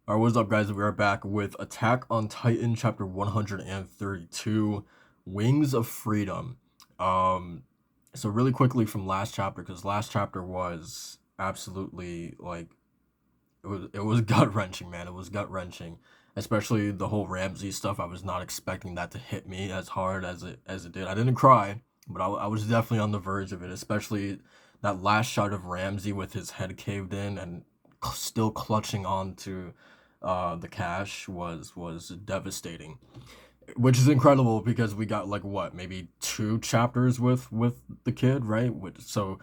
Alright, what's up, guys? We are back with Attack on Titan, chapter 132, Wings of Freedom. Um, so really quickly from last chapter, because last chapter was absolutely like it was gut wrenching, man. It was gut wrenching, especially the whole Ramsey stuff. I was not expecting that to hit me as hard as it did. I didn't cry, but I was definitely on the verge of it, especially that last shot of Ramsey with his head caved in and still clutching on to the cash was devastating, which is incredible because we got like what, maybe two chapters with the kid, right? So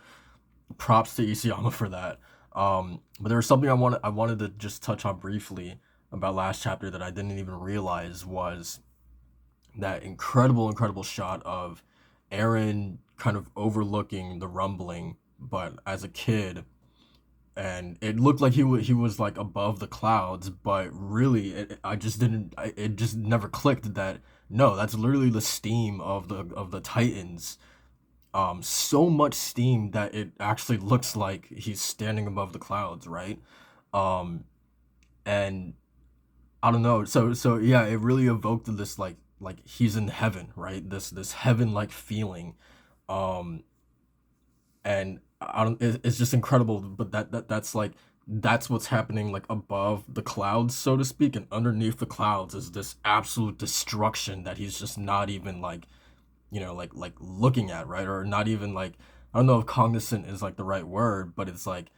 props to Isayama for that. But there was something I wanted to just touch on briefly about last chapter that I didn't even realize was that incredible shot of Aaron kind of overlooking the rumbling, but as a kid, and it looked like he was like above the clouds, but really I just didn't it just never clicked that no, that's literally the steam of the Titans. So much steam that it actually looks like he's standing above the clouds, right? um and I don't know, so yeah, it really evoked this like he's in heaven, right? This heaven like feeling. um and I don't it's just incredible, but that's like that's what's happening like above the clouds, so to speak, and underneath the clouds is this absolute destruction that he's just not even like, like looking at, right? Or not even like, I don't know if cognizant is like the right word, but it's like,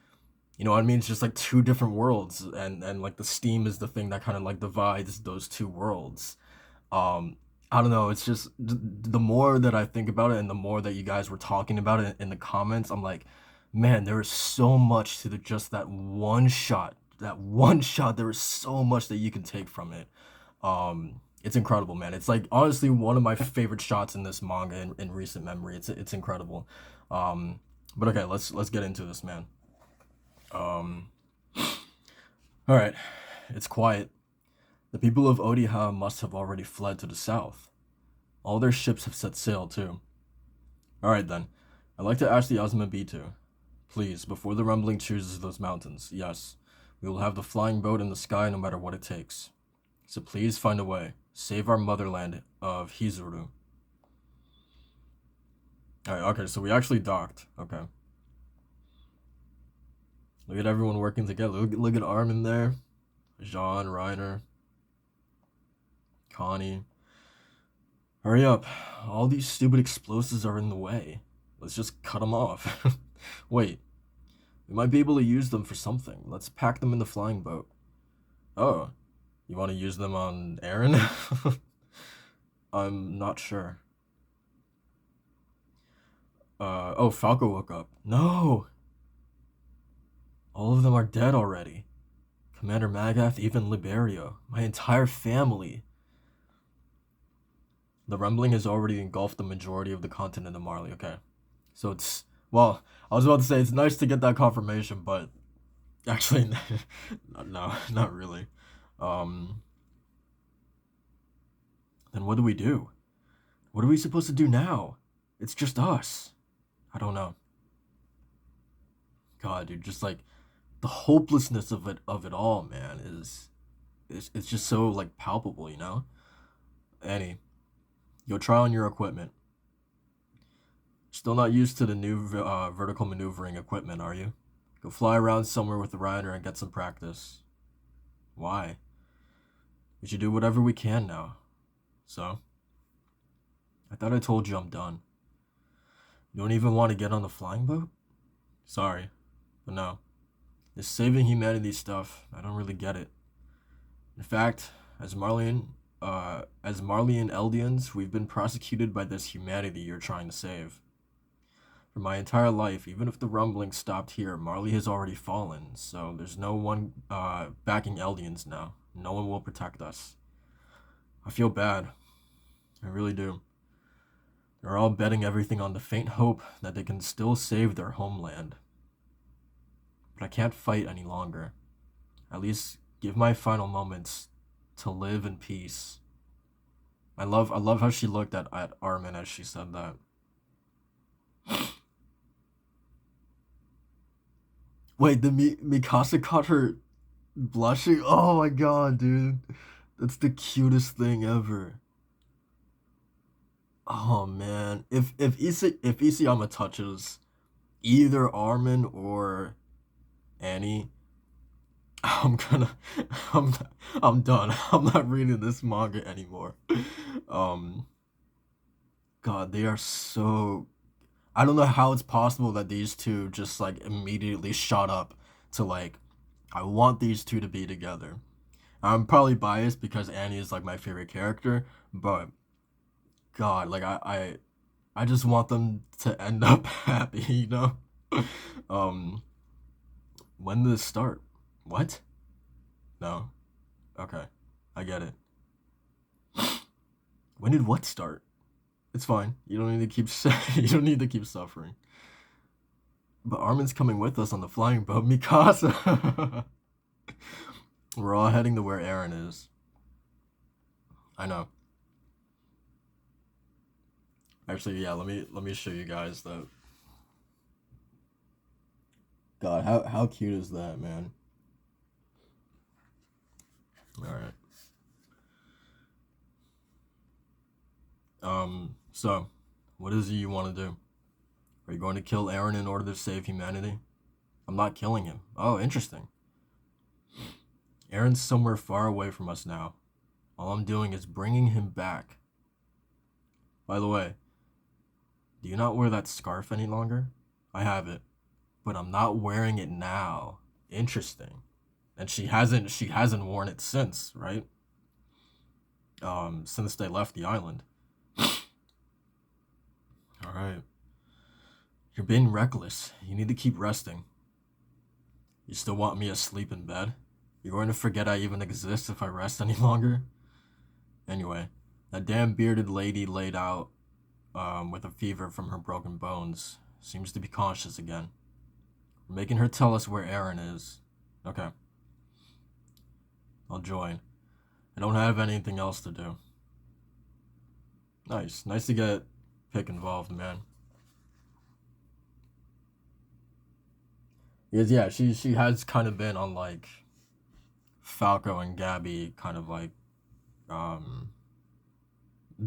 you know what I mean? It's just like two different worlds, and like the steam is the thing that kind of like divides those two worlds. um I don't know, it's just the more that I think about it and the more that you guys were talking about it in the comments, I'm like, man, there is so much to just that one shot. There is so much that you can take from it. It's incredible, man. It's like honestly one of my favorite shots in this manga in recent memory. It's incredible. um but okay, let's get into this, man. um all right, it's quiet. The people of Odiha must have already fled to the south. All their ships have set sail too. Alright then. I'd like to ask the Azumabitu, please, before the rumbling chooses those mountains, yes, we will have the flying boat in the sky no matter what it takes. So please find a way. Save our motherland of Hizuru. Alright, okay, so we actually docked. Okay. Look at everyone working together. Look at Armin there. Jean, Reiner, Connie. Hurry up. All these stupid explosives are in the way. Let's just cut them off. Wait, we might be able to use them for something. Let's pack them in the flying boat. Oh, you want to use them on Aaron? I'm not sure. Oh, Falco woke up. No! All of them are dead already. Commander Magath, even Liberio. My entire family. The rumbling has already engulfed the majority of the continent of Marley. Okay. So it's, well, I was about to say it's nice to get that confirmation, but actually, no, not really. Um, then what do we do? What are we supposed to do now? It's just us. I don't know. God, dude, just like the hopelessness of it all, man, it's just so like palpable, you know? Annie, go try on your equipment. Still not used to the new vertical maneuvering equipment, are you? Go fly around somewhere with the rider and get some practice. Why? We should do whatever we can now. So? I thought I told you I'm done. You don't even want to get on the flying boat? Sorry, but no. This saving humanity stuff, I don't really get it. In fact, as Marleyan Eldians, we've been prosecuted by this humanity you're trying to save. For my entire life, even if the rumbling stopped here, Marley has already fallen, so there's no one backing Eldians now. No one will protect us. I feel bad. I really do. They're all betting everything on the faint hope that they can still save their homeland. But I can't fight any longer. At least give my final moments to live in peace. I love how she looked at Armin as she said that. Wait, the Mikasa caught her Blushing. Oh my god, dude. That's the cutest thing ever. Oh man. If Isayama touches either Armin or Annie, I'm gonna I'm I'm done. I'm not reading this manga anymore. Um God, they are so I don't know how it's possible that these two just like immediately shot up to like I want these two to be together. I'm probably biased because Annie is like my favorite character, but God, like I just want them to end up happy, you know? Um, when did this start? What? No. Okay. I get it. When did what start? It's fine. You don't need to keep you don't need to keep suffering. But Armin's coming with us on the flying boat, Mikasa. We're all heading to where Eren is. I know. Actually, yeah, let me show you guys the God, how cute is that, man? All right. So what is it you want to do? Are you going to kill Eren in order to save humanity? I'm not killing him. Oh, interesting. Eren's somewhere far away from us now. All I'm doing is bringing him back. By the way, do you not wear that scarf any longer? I have it, but I'm not wearing it now. Interesting. And she hasn't worn it since, right? Since they left the island. All right. You're being reckless. You need to keep resting. You still want me asleep in bed? You're going to forget I even exist if I rest any longer? Anyway, that damn bearded lady laid out with a fever from her broken bones seems to be conscious again. We're making her tell us where Eren is. Okay, I'll join. I don't have anything else to do. Nice. Nice to get Pick involved, man. Because yeah, she has kind of been on like Falco and Gabby kind of like um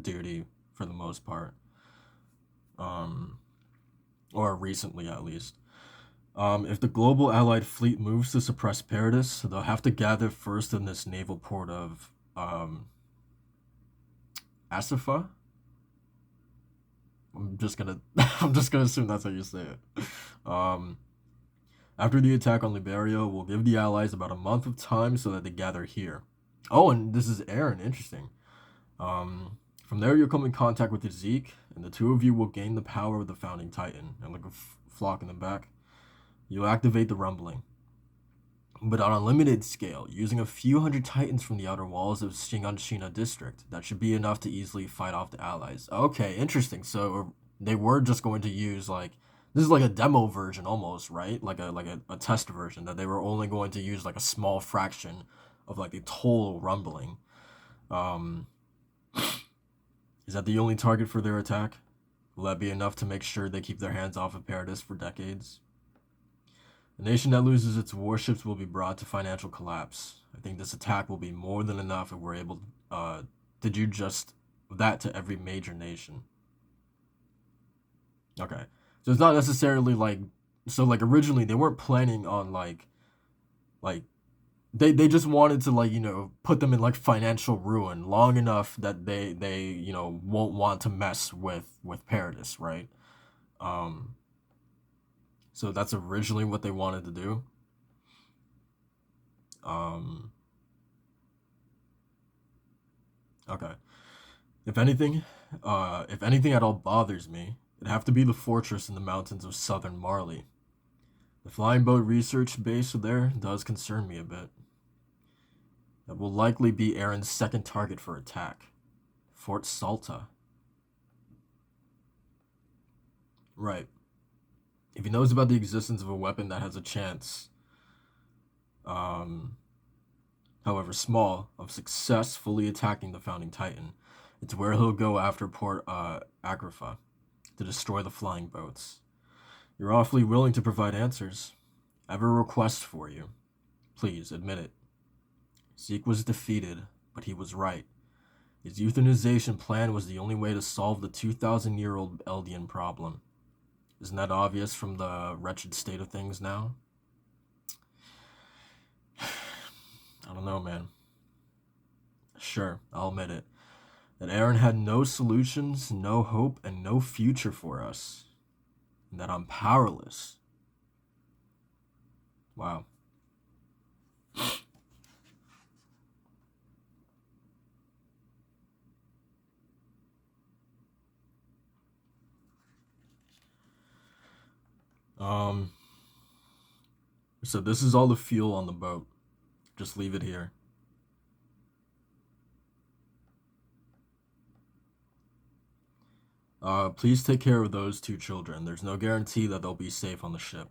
duty for the most part. Um or recently at least. If the global allied fleet moves to suppress Paradis, they'll have to gather first in this naval port of Asifa. I'm just gonna I'm just gonna assume that's how you say it. Um, After the attack on Liberia, we'll give the allies about a month of time so that they gather here. Oh, and this is Eren. Interesting. From there, you'll come in contact with Zeke, and the two of you will gain the power of the founding titan. And like a flock in the back, you'll activate the rumbling. But on a limited scale, using a few hundred titans from the outer walls of Shiganshina district. That should be enough to easily fight off the allies. Okay, interesting. So they were just going to use like this is like a demo version almost, right? Like a test version that they were only going to use like a small fraction of like the total rumbling. Um, is that the only target for their attack? Will that be enough to make sure they keep their hands off of Paradis for decades? A nation that loses its warships will be brought to financial collapse. I think this attack will be more than enough if we're able to do just that to every major nation. Okay. So it's not necessarily like so like originally they weren't planning on like they just wanted to like, put them in like financial ruin long enough that they won't want to mess with Paradis, right? Um so that's originally what they wanted to do. Um okay. If anything at all bothers me, it'd have to be the fortress in the mountains of southern Marley. The flying boat research base there does concern me a bit. That will likely be Eren's second target for attack. Fort Salta. Right. If he knows about the existence of a weapon that has a chance, um, however small, of success fully attacking the founding titan, it's where he'll go after Port Agrifa to destroy the flying boats. You're awfully willing to provide answers. I have a request for you. Please, admit it. Zeke was defeated, but he was right. His euthanization plan was the only way to solve the 2,000-year-old Eldian problem. Isn't that obvious from the wretched state of things now? I don't know, man. Sure, I'll admit it. That Aaron had no solutions, no hope, and no future for us. And that I'm powerless. Wow. Um, so this is all the fuel on the boat. Just leave it here. Please take care of those two children. There's no guarantee that they'll be safe on the ship.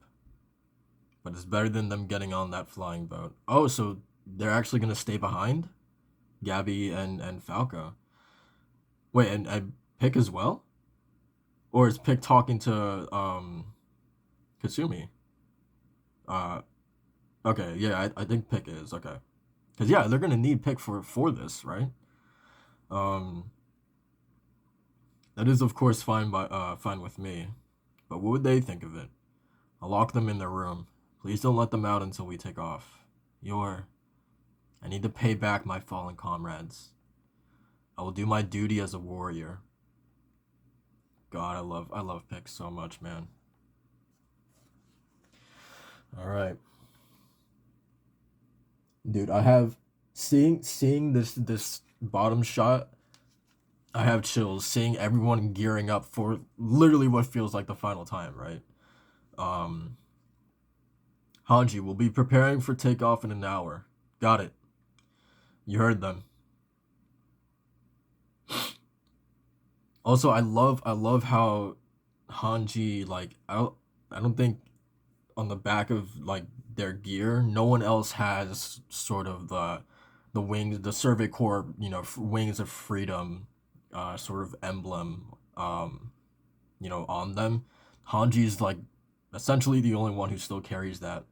But it's better than them getting on that flying boat. Oh, so they're actually gonna stay behind? Gabby and Falco. Wait, and Pick as well? Or is Pick talking to Kasumi? Uh okay, yeah, I think Pick is, okay. Cause yeah, they're gonna need Pick for this, right? Um that is of course fine with me. But what would they think of it? I'll lock them in their room. Please don't let them out until we take off. I need to pay back my fallen comrades. I will do my duty as a warrior. God, I love Pick so much, man. All right, dude. I have seeing this bottom shot. I have chills seeing everyone gearing up for literally what feels like the final time, right? Um, Hanji will be preparing for takeoff in an hour. Got it. You heard them. Also, I love how Hanji like I don't think on the back of like their gear, no one else has sort of the wings, the Survey Corps, wings of freedom, sort of emblem, on them. Hanji's like essentially the only one who still carries that.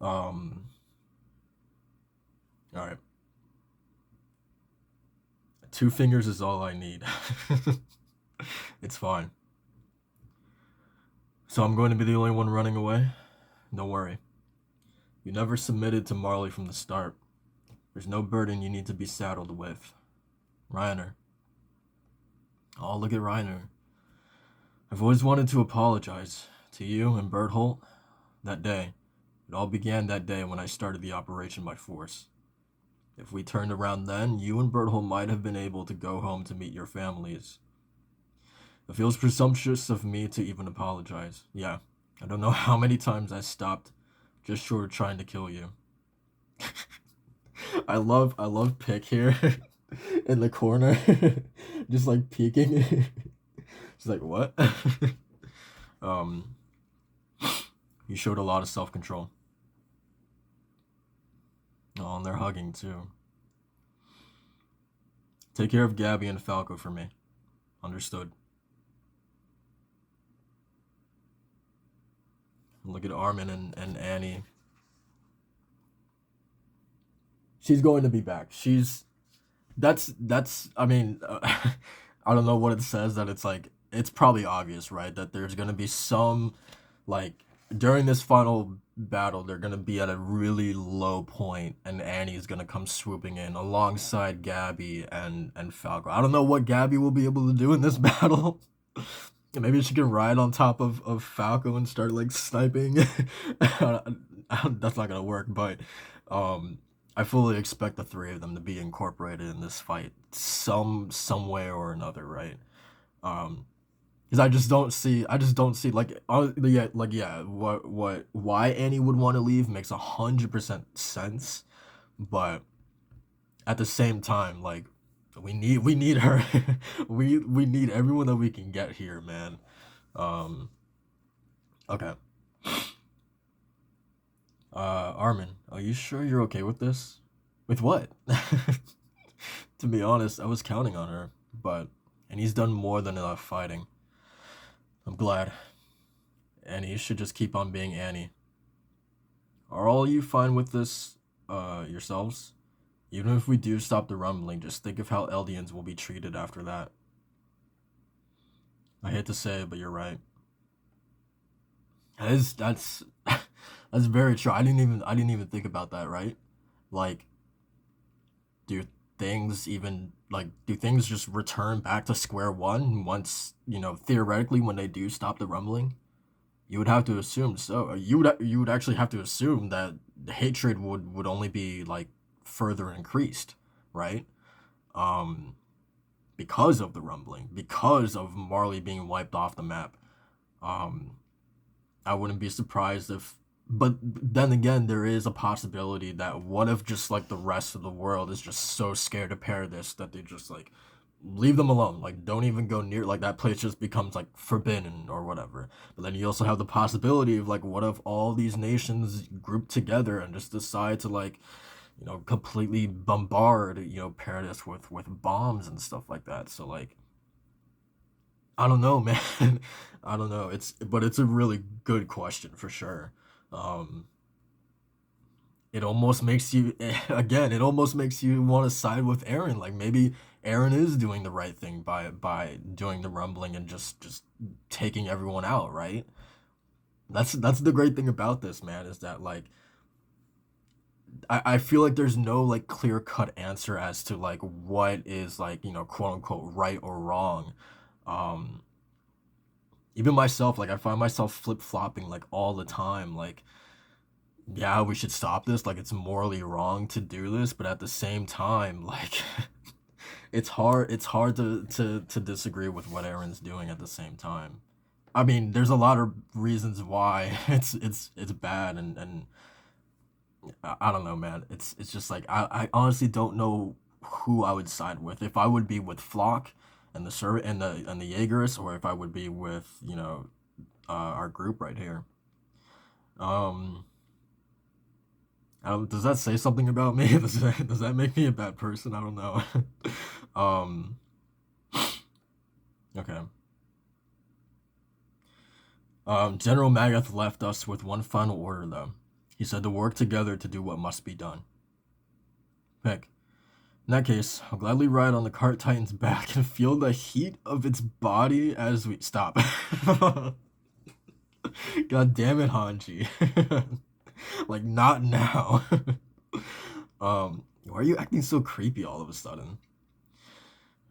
Um, all right, two fingers is all I need. It's fine. So I'm going to be the only one running away. Don't worry. You never submitted to Marley from the start. There's no burden you need to be saddled with. Reiner. Oh, look at Reiner. I've always wanted to apologize to you and Berthold that day. It all began that day when I started the operation by force. If we turned around then, you and Berthold might have been able to go home to meet your families. It feels presumptuous of me to even apologize. Yeah, I don't know how many times I stopped just short of trying to kill you. I love Pick here in the corner, just like peeking. She's like, what? um, you showed a lot of self control. Oh, and they're hugging too. Take care of Gabby and Falco for me. Understood. Look at Armin and Annie. She's going to be back. That's I mean, I don't know what it says that it's like it's probably obvious, right? That there's going to be some like during this final battle they're going to be at a really low point and Annie's going to come swooping in alongside Gabby and Falco. I don't know what Gabby will be able to do in this battle. Maybe she can ride on top of Falco and start like sniping. That's not gonna work, but um, I fully expect the three of them to be incorporated in this fight some way or another, right? Um, because I just don't see like yeah, what why Annie would want to leave makes 100% sense, but at the same time, like we need her. We need everyone that we can get here, man. Um, okay. Armin, are you sure you're okay with this? With what? To be honest, I was counting on her, but and he's done more than enough fighting. I'm glad. Annie should just keep on being Annie. Are all you fine with this, yourselves? Even if we do stop the rumbling, just think of how Eldians will be treated after that. I hate to say it, but you're right. That's that's very true. I didn't even think about that, right? Like, do do things just return back to square one once, theoretically when they do stop the rumbling? You would have to assume so. You would actually have to assume that the hatred would only be like further increased, right? Um because of the rumbling, because of Marley being wiped off the map. Um I wouldn't be surprised if, but then again, there is a possibility that what if just like the rest of the world is just so scared to pair this that they just like leave them alone, like don't even go near, like that place just becomes like forbidden or whatever. But then you also have the possibility of like what if all these nations group together and just decide to like completely bombard Paradise with bombs and stuff like that. So like I don't know, man. I don't know. It's a really good question for sure. Um, it almost makes you again. It almost makes you want to side with Aaron. Like maybe Aaron is doing the right thing by doing the rumbling and just taking everyone out. Right. That's the great thing about this, man. Is that like I feel like there's no like clear cut answer as to like what is like quote unquote right or wrong. Um, Even myself, like I find myself flip flopping like all the time. Like, yeah, we should stop this. Like, it's morally wrong to do this, but at the same time, like, it's hard. It's hard to disagree with what Aaron's doing at the same time. I mean, there's a lot of reasons why it's bad, and I don't know, man. It's just like I honestly don't know who I would side with. If I would be with Flock and the Ser and the Jaegerists, or if I would be with our group right here. Um, does that say something about me? Does that make me a bad person? I don't know. um, okay. General Magath left us with one final order, though. He said to work together to do what must be done. Pick. In that case, I'll gladly ride on the cart titan's back and feel the heat of its body as we stop. God damn it, Hanji. Like, not now. Why are you acting so creepy all of a sudden?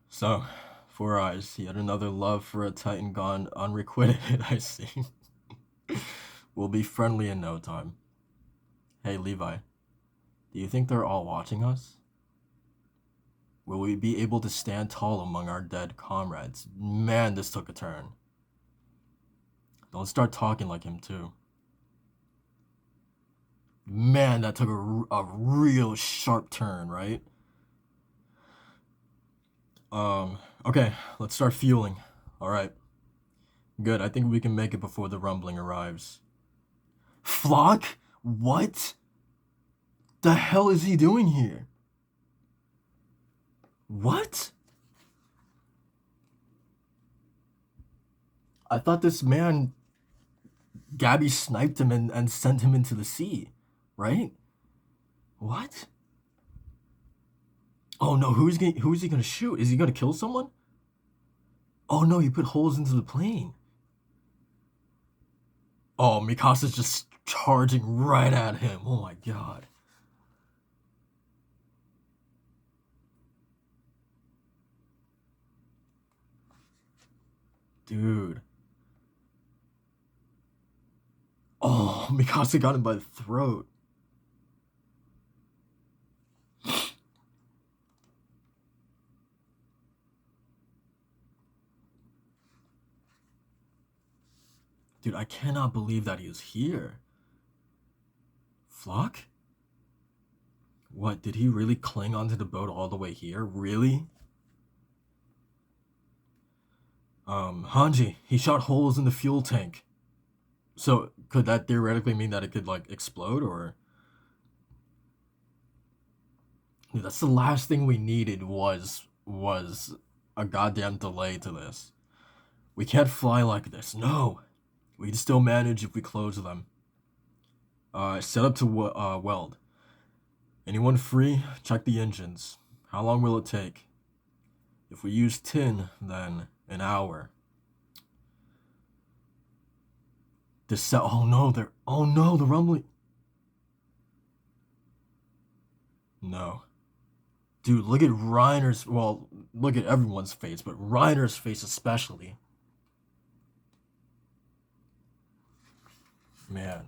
So, Four Eyes, yet another love for a titan gone unrequited, I see. We'll be friendly in no time. Hey, Levi, do you think they're all watching us? Will we be able to stand tall among our dead comrades? Man, this took a turn. Don't start talking like him, too. Man, that took a real sharp turn, right? Okay, let's start fueling. Alright, good. I think we can make it before the rumbling arrives. Flock? What? The hell is he doing here? What? I thought this man, Gabby sniped him and sent him into the sea, right? What? Oh no, who is he gonna shoot? Is he gonna kill someone? Oh no, he put holes into the plane. Oh, Mikasa's just charging right at him. Oh my god. Dude. Oh, Mikasa got him by the throat. Dude, I cannot believe that he is here. Flock? What, did he really cling onto the boat all the way here? Really? Hanji, he shot holes in the fuel tank. So, could that theoretically mean that it could, like, explode, or? Dude, that's the last thing we needed was a goddamn delay to this. We can't fly like this. No. We can still manage if we close them. Set up to weld. Anyone free? Check the engines. How long will it take? If we use tin, then an hour. Oh no, the rumbling. No. Dude, look at Reiner's, well, look at everyone's face, but Reiner's face especially. Man.